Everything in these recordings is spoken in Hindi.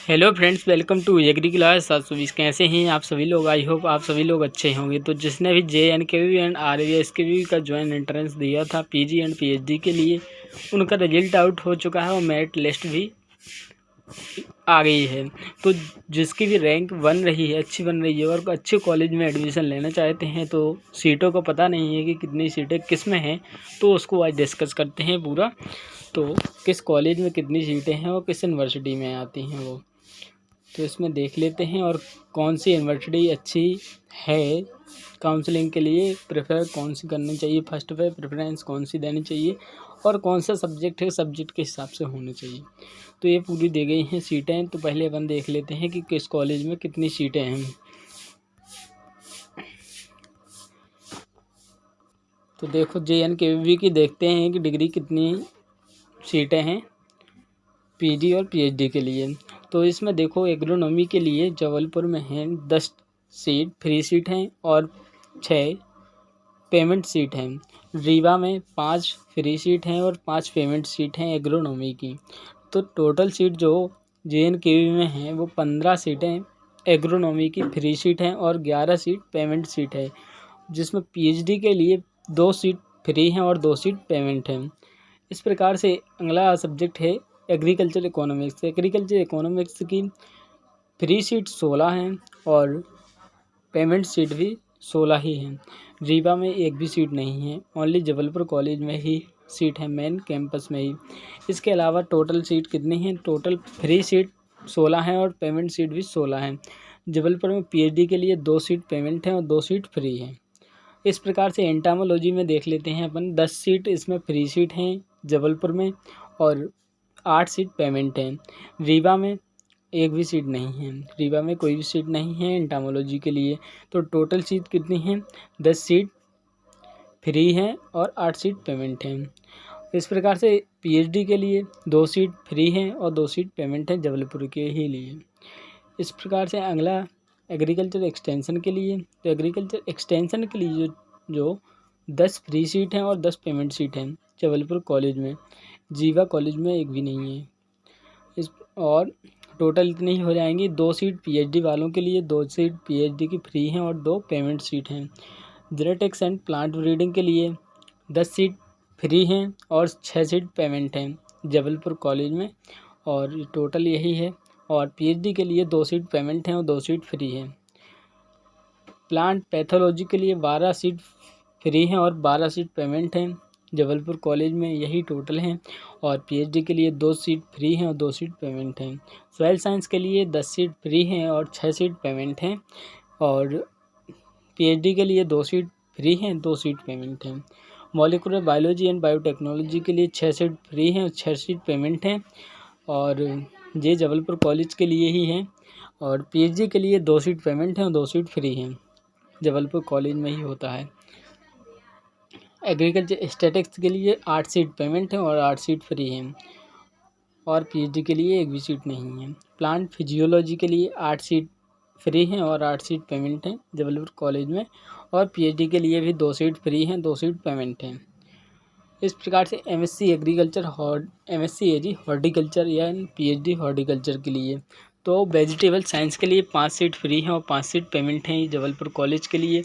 Hello friends, welcome to agri class 720। कैसे हैं आप सभी लोग? आई होप आप सभी लोग अच्छे होंगे। तो जिसने भी JNKV एंड RVSKV का ज्वाइन एंट्रेंस दिया था PG एंड PhD के लिए, उनका रिजल्ट आउट हो चुका है और मेरिट लिस्ट भी आ गई है। तो जिसकी भी रैंक बन रही है, अच्छी बन रही है और अच्छे कॉलेज में एडमिशन लेना चाहते हैं, तो सीटों का पता नहीं है कि कितनी सीटें किस में हैं, तो उसको आज डिस्कस करते हैं पूरा। तो किस कॉलेज में कितनी सीटें हैं और किस यूनिवर्सिटी में आती हैं वो, तो इसमें देख लेते हैं। और कौन सी यूनिवर्सिटी अच्छी है काउंसलिंग के लिए, प्रेफर कौन सी करनी चाहिए, फर्स्ट पे प्रेफरेंस कौन सी देनी चाहिए, और कौन सा सब्जेक्ट है सब्जेक्ट के हिसाब से होना चाहिए। तो ये पूरी दे गई हैं सीटें। तो पहले अपन देख लेते हैं कि किस कॉलेज में कितनी सीटें हैं। तो देखो, JNKV की देखते हैं कि डिग्री कितनी सीटें हैं PG और PhD के लिए। तो इसमें देखो, एग्रोनॉमी के लिए जबलपुर में हैं 10 सीट, फ्री सीट हैं और 6 पेमेंट सीट हैं। रीवा में 5 फ्री सीट हैं और 5 पेमेंट सीट हैं एग्रोनॉमी की। तो टोटल सीट जो JNKV में हैं वो 15 सीटें एग्रोनॉमी की फ्री सीट हैं और 11 सीट पेमेंट सीट है, जिसमें PhD के लिए 2 सीट फ्री हैं और 2 सीट पेमेंट हैं। इस प्रकार से अगला सब्जेक्ट है एग्रीकल्चर इकोनॉमिक्स। एग्रीकल्चर इकोनॉमिक्स की फ्री सीट 16 हैं और पेमेंट सीट भी 16 ही हैं। रीवा में एक भी सीट नहीं है, ओनली जबलपुर कॉलेज में ही सीट है, मेन कैंपस में ही। इसके अलावा टोटल सीट कितनी हैं? टोटल फ्री सीट 16 हैं और पेमेंट सीट भी 16 हैं। जबलपुर में PhD के लिए 2 सीट पेमेंट हैं और 2 सीट फ्री हैं। इस प्रकार से एंटामोलॉजी में देख लेते हैं अपन, 10 सीट इसमें फ्री सीट हैं जबलपुर में और 8 सीट पेमेंट हैं। रीवा में एक भी सीट नहीं है, रीवा में कोई भी सीट नहीं है एंटामोलॉजी के लिए। तो टोटल सीट कितनी हैं? 10 सीट फ्री हैं और 8 सीट पेमेंट हैं। इस प्रकार से PhD के लिए 2 सीट फ्री हैं और 2 सीट पेमेंट हैं जबलपुर के ही लिए। इस प्रकार से अगला एग्रीकल्चर एक्सटेंशन के लिए। तो एग्रीकल्चर एक्सटेंशन के लिए जो 10 फ्री सीट हैं और 10 पेमेंट सीट हैं जबलपुर कॉलेज में। जीवा कॉलेज में एक भी नहीं है। इस और टोटल इतनी ही हो जाएंगी। 2 सीट PhD वालों के लिए, 2 सीट PhD की फ्री हैं और 2 पेमेंट सीट हैं। जेनेटिक्स एंड प्लांट ब्रीडिंग के लिए 10 सीट फ्री हैं और 6 सीट पेमेंट हैं जबलपुर कॉलेज में, और टोटल यही है। और PhD के लिए 2 सीट पेमेंट हैं और 2 सीट फ्री हैं। प्लांट पैथोलॉजी के लिए 12 सीट फ्री हैं और 12 सीट पेमेंट हैं जबलपुर कॉलेज में, यही टोटल हैं। और PhD के लिए 2 सीट फ्री हैं और 2 सीट पेमेंट हैं। सॉइल साइंस के लिए 10 सीट फ्री हैं और 6 सीट पेमेंट हैं। और PhD के लिए 2 सीट फ्री हैं, 2 सीट पेमेंट हैं। मॉलिक्यूलर बायोलॉजी एंड बायोटेक्नोलॉजी के लिए 6 सीट फ्री हैं और 6 सीट पेमेंट हैं, और ये जबलपुर कॉलेज के लिए ही हैं। और PhD के लिए 2 सीट पेमेंट हैं और 2 सीट फ्री हैं, जबलपुर कॉलेज में ही होता है। एग्रीकल्चर स्टैटिक्स के लिए 8 सीट पेमेंट हैं और 8 सीट फ्री हैं, और PhD के लिए एक भी सीट नहीं है। प्लांट फिजियोलॉजी के लिए 8 सीट फ्री हैं और 8 सीट पेमेंट हैं जबलपुर कॉलेज में, और PhD के लिए भी 2 सीट फ्री हैं, 2 सीट पेमेंट हैं। इस प्रकार से MSc agriculture MSc AG horticulture या PhD हॉर्टिकल्चर के लिए। तो वेजिटेबल साइंस के लिए 5 सीट फ्री हैं और 5 सीट पेमेंट हैं जबलपुर कॉलेज के लिए।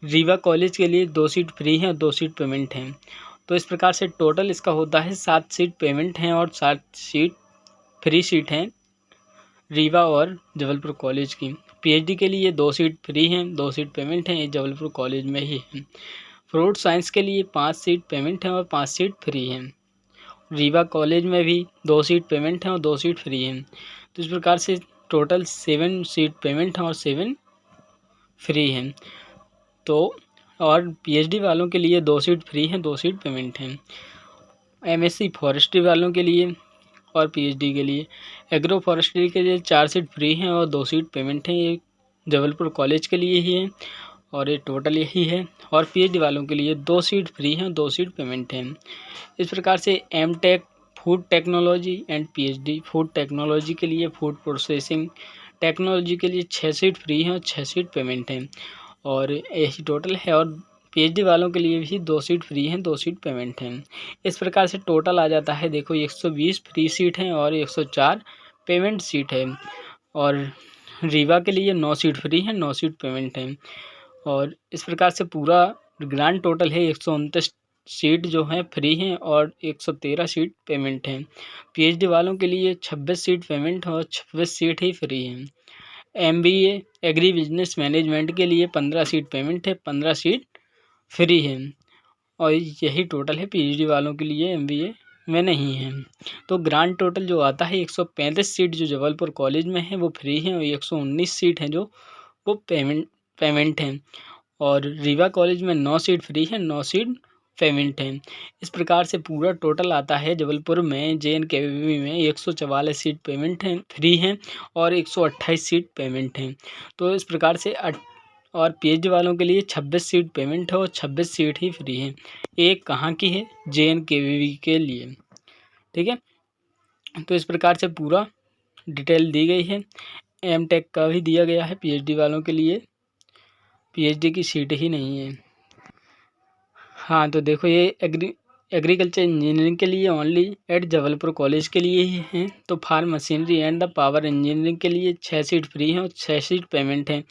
रीवा कॉलेज के लिए 2 सीट फ्री हैं और 2 सीट पेमेंट हैं। तो इस प्रकार से टोटल इसका होता है 7 सीट पेमेंट हैं और 7 सीट फ्री सीट हैं रीवा और जबलपुर कॉलेज की। PhD के लिए 2 सीट फ्री हैं, 2 सीट पेमेंट हैं, ये जबलपुर कॉलेज में ही है। फ्रूट साइंस के लिए 5 सीट पेमेंट हैं और 5 सीट फ्री हैं। रीवा कॉलेज में भी 2 सीट पेमेंट हैं और 2 सीट फ्री हैं। तो इस प्रकार से टोटल 7 सीट पेमेंट हैं और 7 फ्री हैं। तो और PhD वालों के लिए 2 सीट फ्री हैं, 2 सीट पेमेंट हैं। MSc फॉरेस्ट्री वालों के लिए और PhD के लिए। एग्रो फॉरेस्ट्री के लिए 4 सीट फ्री हैं और 2 सीट पेमेंट हैं, ये जबलपुर कॉलेज के लिए ही है, और ये टोटल यही है। और PhD वालों के लिए 2 सीट फ्री हैं, 2 सीट पेमेंट हैं। इस प्रकार से MTech food technology and PhD food technology के लिए, फूड प्रोसेसिंग टेक्नोलॉजी के लिए 6 सीट फ्री हैं और 6 सीट पेमेंट हैं, और यही टोटल है। और PhD वालों के लिए भी 2 सीट फ्री हैं, 2 सीट पेमेंट हैं। इस प्रकार से टोटल आ जाता है, देखो 120 फ्री सीट हैं और 104 पेमेंट सीट है। और रीवा के लिए 9 सीट फ्री हैं, 9 सीट पेमेंट हैं। और इस प्रकार से पूरा ग्रांड टोटल है 129 सीट जो हैं फ्री हैं और 113 सीट पेमेंट हैं। पीएचडी वालों के लिए 26 सीट पेमेंट और 26 सीट ही फ्री हैं। एमबीए एग्री बिजनेस मैनेजमेंट के लिए 15 सीट पेमेंट है, 15 सीट फ्री है। और यही टोटल है पीएचडी वालों के लिए, एमबीए में नहीं है। तो ग्रांड टोटल जो आता है 135 सीट जो जबलपुर कॉलेज में है वो फ्री हैं और 119 सीट हैं जो वो पेमेंट हैं। और रीवा कॉलेज में 9 सीट फ्री हैं, 9 सीट पेमेंट हैं। इस प्रकार से पूरा टोटल आता है जबलपुर में JNKVB में 144 सीट पेमेंट हैं, फ्री हैं और 128 सीट पेमेंट हैं। तो इस प्रकार से और पीएचडी वालों के लिए 26 सीट पेमेंट है और 26 सीट ही फ्री हैं। एक कहाँ की है? JNKVB के लिए। ठीक है, तो इस प्रकार से पूरा डिटेल दी गई है। एमटेक का भी दिया गया है पीएचडी वालों के लिए, पीएचडी की सीट ही नहीं है। हाँ, तो देखो ये एग्रीकल्चर इंजीनियरिंग के लिए ओनली एट जबलपुर कॉलेज के लिए ही हैं। तो farm machinery and the power engineering के लिए 6 सीट फ्री हैं और 6 सीट पेमेंट हैं,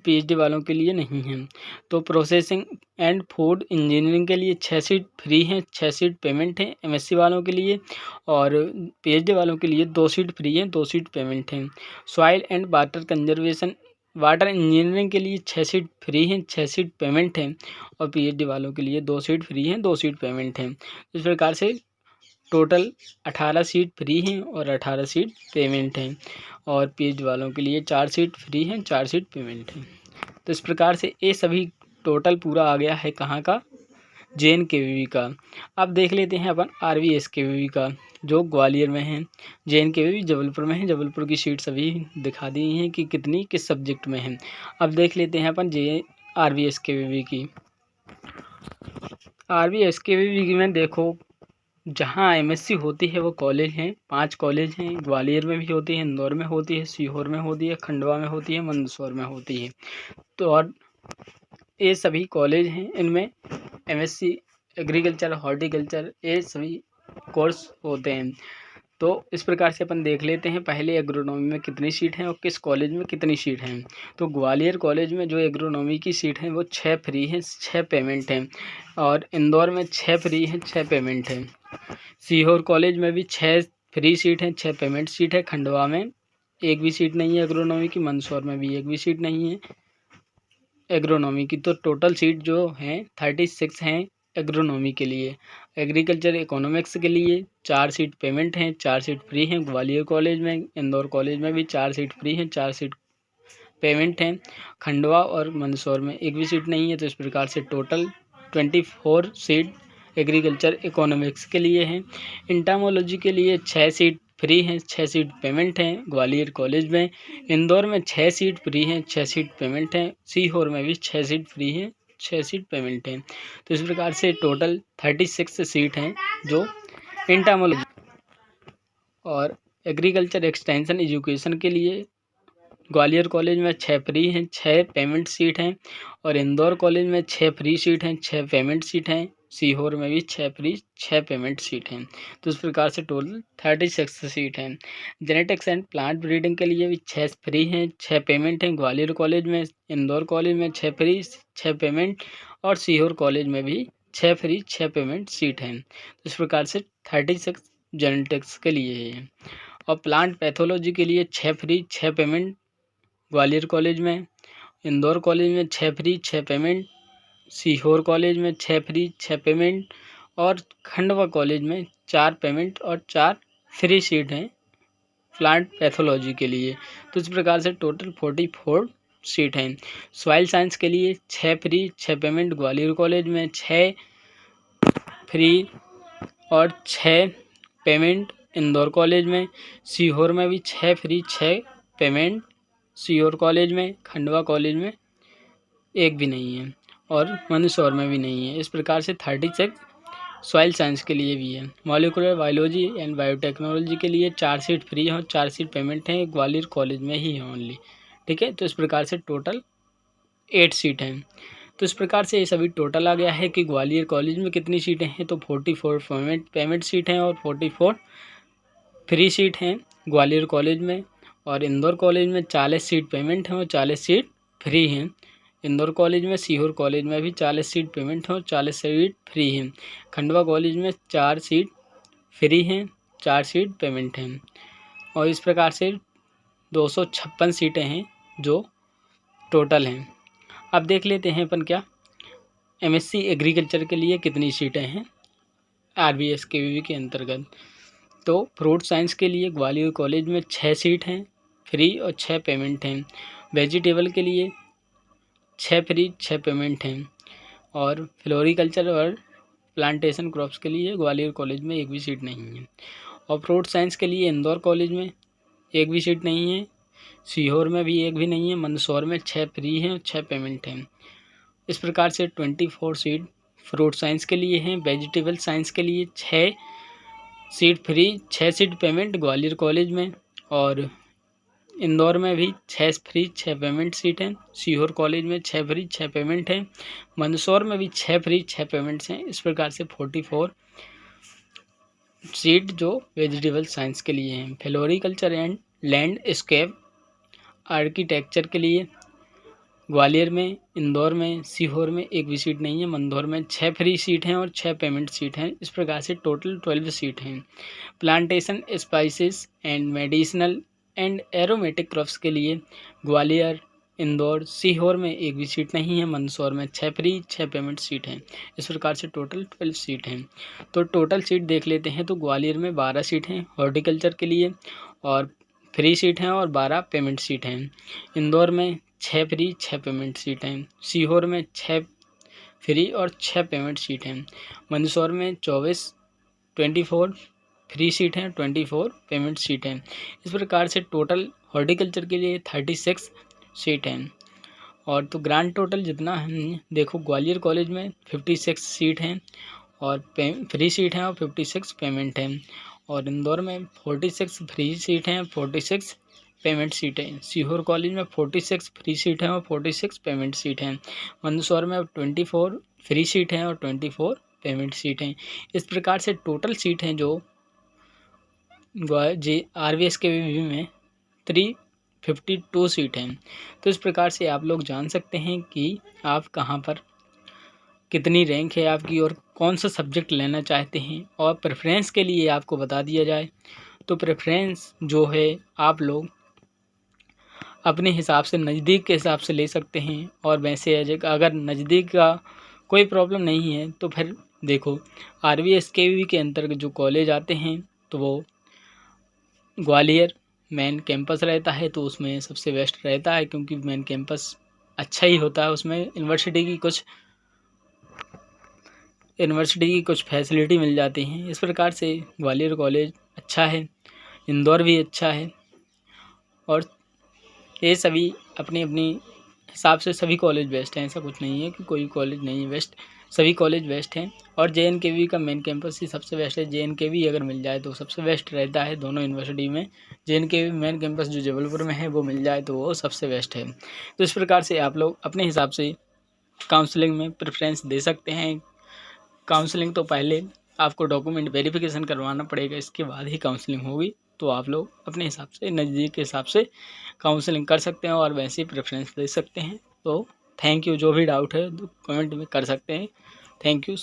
पीएचडी वालों के लिए नहीं हैं। तो प्रोसेसिंग एंड फूड इंजीनियरिंग के लिए 6 सीट फ्री हैं, 6 सीट पेमेंट हैं एमएससी वालों के लिए। और पीएचडी वालों के लिए 2 सीट फ्री हैं, 2 सीट पेमेंट हैं। Soil and water conservation water engineering के लिए 6 सीट फ्री हैं, 6 सीट पेमेंट हैं। और पीएचडी वालों के लिए 2 सीट फ्री हैं, 2 सीट पेमेंट हैं। इस प्रकार से टोटल 18 सीट फ्री हैं और 18 सीट पेमेंट हैं। और पीएचडी वालों के लिए 4 सीट फ्री हैं, 4 सीट पेमेंट हैं। तो इस प्रकार से ये सभी टोटल पूरा आ गया है कहाँ का? JNKVB का। अब देख लेते हैं अपन RVSKVB का, जो ग्वालियर में है। JNKVB जबलपुर में है, जबलपुर की सीट सभी दिखा दी हैं कि कितनी किस सब्जेक्ट में है। अब देख लेते हैं अपन RVSKVB की। RVSKVB में देखो, जहाँ एमएससी होती है वो कॉलेज हैं, 5 कॉलेज हैं। ग्वालियर में भी होती है, इंदौर में होती है, सीहोर में होती है, खंडवा में होती है, मंदसौर में होती है। तो और ये सभी कॉलेज हैं, इनमें एमएससी एग्रीकल्चर, हॉर्टिकल्चर ये सभी कोर्स होते हैं। तो इस प्रकार से अपन देख लेते हैं पहले एग्रोनॉमी में कितनी सीट हैं और किस कॉलेज में कितनी सीट हैं। तो ग्वालियर कॉलेज में जो एग्रोनॉमी की सीट है वो 6 फ्री हैं, 6 पेमेंट हैं। और इंदौर में 6 फ्री हैं, 6 पेमेंट हैं। सीहोर कॉलेज में भी 6 फ्री सीट हैं, 6 पेमेंट सीट है। खंडवा में एक भी सीट नहीं है एग्रोनॉमी की, मंदसौर में भी एक भी सीट नहीं है एग्रोनॉमी की। तो टोटल सीट जो हैं 36 हैं एग्रोनॉमी के लिए। एग्रीकल्चर इकोनॉमिक्स के लिए 4 सीट पेमेंट हैं, 4 सीट फ्री हैं ग्वालियर कॉलेज में। इंदौर कॉलेज में भी 4 सीट फ्री हैं, 4 सीट पेमेंट हैं। खंडवा और मंदसौर में एक भी सीट नहीं है। तो इस प्रकार से टोटल 24 सीट एग्रीकल्चर इकोनॉमिक्स के लिए हैं। इंटामोलॉजी के लिए 6 सीट फ्री हैं, 6 सीट पेमेंट हैं ग्वालियर कॉलेज में। इंदौर में 6 सीट फ्री हैं, 6 सीट पेमेंट हैं। सीहोर में भी 6 सीट फ्री हैं, 6 सीट पेमेंट हैं। तो इस प्रकार से टोटल 36 सीट हैं जो इंटामोलॉजी। और एग्रीकल्चर एक्सटेंशन एजुकेशन के लिए ग्वालियर कॉलेज में 6 फ्री हैं, 6 पेमेंट सीट हैं। और इंदौर कॉलेज में 6 फ्री सीट हैं, 6 पेमेंट सीट हैं। सीहोर में भी 6 फ्री, 6 पेमेंट सीट हैं। तो इस प्रकार से टोटल 36 सीट हैं। जेनेटिक्स एंड प्लांट ब्रीडिंग के लिए भी 6 फ्री हैं, 6 पेमेंट हैं ग्वालियर कॉलेज में। इंदौर कॉलेज में 6 फ्री, 6 पेमेंट। और सीहोर कॉलेज में भी 6 फ्री, 6 पेमेंट सीट हैं। तो इस प्रकार से 36 जेनेटिक्स के लिए है। और प्लांट पैथोलॉजी के लिए 6 फ्री, 6 पेमेंट ग्वालियर कॉलेज में। इंदौर कॉलेज में 6 फ्री, 6 पेमेंट। सीहोर कॉलेज में 6 फ्री, 6 पेमेंट। और खंडवा कॉलेज में 4 पेमेंट और 4 फ्री सीट हैं प्लांट पैथोलॉजी के लिए। तो इस प्रकार से टोटल 44 सीट हैं। सॉइल साइंस के लिए 6 फ्री, 6 पेमेंट ग्वालियर कॉलेज में, 6 फ्री और 6 पेमेंट इंदौर कॉलेज में। सीहोर में भी 6 फ्री, 6 पेमेंट सीहोर कॉलेज में। खंडवा कॉलेज में एक भी नहीं है और मंदसौर में भी नहीं है। इस प्रकार से 36 सॉइल साइंस के लिए भी है। मॉलिकुलर बायोलॉजी एंड बायोटेक्नोलॉजी के लिए 4 सीट फ्री हैं और 4 सीट पेमेंट हैं, ग्वालियर कॉलेज में ही है ओनली। ठीक है, तो इस प्रकार से टोटल 8 सीट हैं। तो इस प्रकार से ये सभी टोटल आ गया है कि ग्वालियर कॉलेज में कितनी सीटें हैं। तो 44 पेमेंट सीट हैं और 44 फ्री सीट हैं ग्वालियर कॉलेज में, और इंदौर कॉलेज में 40 सीट पेमेंट हैं और 40 सीट फ्री हैं। इंदौर कॉलेज में, सीहोर कॉलेज में भी 40 सीट पेमेंट हैं और 40 सीट फ्री हैं। खंडवा कॉलेज में 4 सीट फ्री हैं, 4 सीट पेमेंट हैं, और इस प्रकार से 256 सीटें हैं जो टोटल हैं। अब देख लेते हैं अपन क्या एमएससी एग्रीकल्चर के लिए कितनी सीटें हैं RVSKVB के अंतर्गत। तो फ्रूट साइंस के लिए ग्वालियर कॉलेज में 6 सीट हैं फ्री और 6 पेमेंट हैं। वेजिटेबल के लिए 6 फ्री 6 पेमेंट हैं, और फ्लोरिकल्चर और प्लांटेशन क्रॉप्स के लिए ग्वालियर कॉलेज में एक भी सीट नहीं है। और फ्रूट साइंस के लिए इंदौर कॉलेज में एक भी सीट नहीं है, सीहोर में भी एक भी नहीं है, मंदसौर में 6 फ्री हैं और 6 पेमेंट हैं। इस प्रकार से 24 सीट फ्रूट साइंस के लिए हैं। वेजिटेबल साइंस के लिए 6 seat free 6 seat payment Gwalior college में, और इंदौर में भी 6 फ्री 6 पेमेंट सीट हैं। सीहोर कॉलेज में 6 फ्री 6 पेमेंट हैं। मंदसौर में भी 6 फ्री 6 पेमेंट्स हैं। इस प्रकार से 44 सीट जो वेजिटेबल साइंस के लिए हैं। फ्लोरिकल्चर एंड लैंडस्केप आर्किटेक्चर के लिए ग्वालियर में, इंदौर में, सीहोर में एक भी सीट नहीं है। मंदसौर में 6 फ्री सीट हैं और 6 पेमेंट सीट हैं। इस प्रकार से टोटल 12 सीट हैं। Plantation spices and medicinal and aromatic crops के लिए ग्वालियर, इंदौर, सीहोर में एक भी सीट नहीं है। मंदसौर में 6 फ्री 6 पेमेंट सीट हैं। इस प्रकार से टोटल 12 सीट हैं। तो टोटल सीट देख लेते हैं। तो ग्वालियर में 12 सीट हैं हॉर्टिकल्चर के लिए, और फ्री सीट हैं और 12 पेमेंट सीट हैं। इंदौर में 6 फ्री 6 पेमेंट सीट हैं। सीहोर में 6 फ्री और 6 पेमेंट सीट हैं। मंदसौर में 24 फ्री सीट हैं, 24 पेमेंट सीट हैं। इस प्रकार से टोटल हॉर्टिकल्चर के लिए 36 सीट हैं। और तो ग्रांड टोटल जितना है देखो, ग्वालियर कॉलेज में 56 सीट हैं और फ्री सीट हैं और 56 पेमेंट हैं। और इंदौर में 46 फ्री सीट हैं, 46 पेमेंट सीटें। सीहोर कॉलेज में 46 फ्री सीट हैं और 46 पेमेंट सीट हैं। मंदसौर में 24 फ्री सीट हैं और 24 पेमेंट सीट हैं। इस प्रकार से टोटल सीट हैं जो RVSKVB में 352 सीट हैं। तो इस प्रकार से आप लोग जान सकते हैं कि आप कहाँ पर कितनी रैंक है आपकी और कौन सा सब्जेक्ट लेना चाहते हैं। और प्रेफरेंस के लिए आपको बता दिया जाए तो प्रेफरेंस जो है आप लोग अपने हिसाब से नज़दीक के हिसाब से ले सकते हैं। और वैसे अगर नज़दीक का कोई प्रॉब्लम नहीं है तो फिर देखो RVSKVB के अंतर्गत जो कॉलेज आते हैं तो वो ग्वालियर मेन कैंपस रहता है, तो उसमें सबसे बेस्ट रहता है क्योंकि मेन कैंपस अच्छा ही होता है। उसमें यूनिवर्सिटी की कुछ फैसिलिटी मिल जाती हैं। इस प्रकार से ग्वालियर कॉलेज अच्छा है, इंदौर भी अच्छा है, और ये सभी अपनी अपनी हिसाब से सभी कॉलेज बेस्ट हैं। ऐसा कुछ नहीं है कि कोई कॉलेज नहीं है बेस्ट, सभी कॉलेज बेस्ट हैं। और JNKV का मेन कैंपस ही सबसे बेस्ट है। JNKV अगर मिल जाए तो सबसे बेस्ट रहता है दोनों यूनिवर्सिटी में। JNKV मेन कैंपस जो जबलपुर में है वो मिल जाए तो वो सबसे बेस्ट है। तो इस प्रकार से आप लोग अपने हिसाब से काउंसलिंग में प्रेफरेंस दे सकते हैं। काउंसलिंग तो पहले आपको डॉक्यूमेंट वेरिफिकेशन करवाना पड़ेगा, इसके बाद ही काउंसलिंग होगी। तो आप लोग अपने हिसाब से नज़दीक के हिसाब से काउंसलिंग कर सकते हैं और वैसे ही प्रेफरेंस दे सकते हैं। तो थैंक यू। जो भी डाउट है तो कमेंट में कर सकते हैं। Thank you.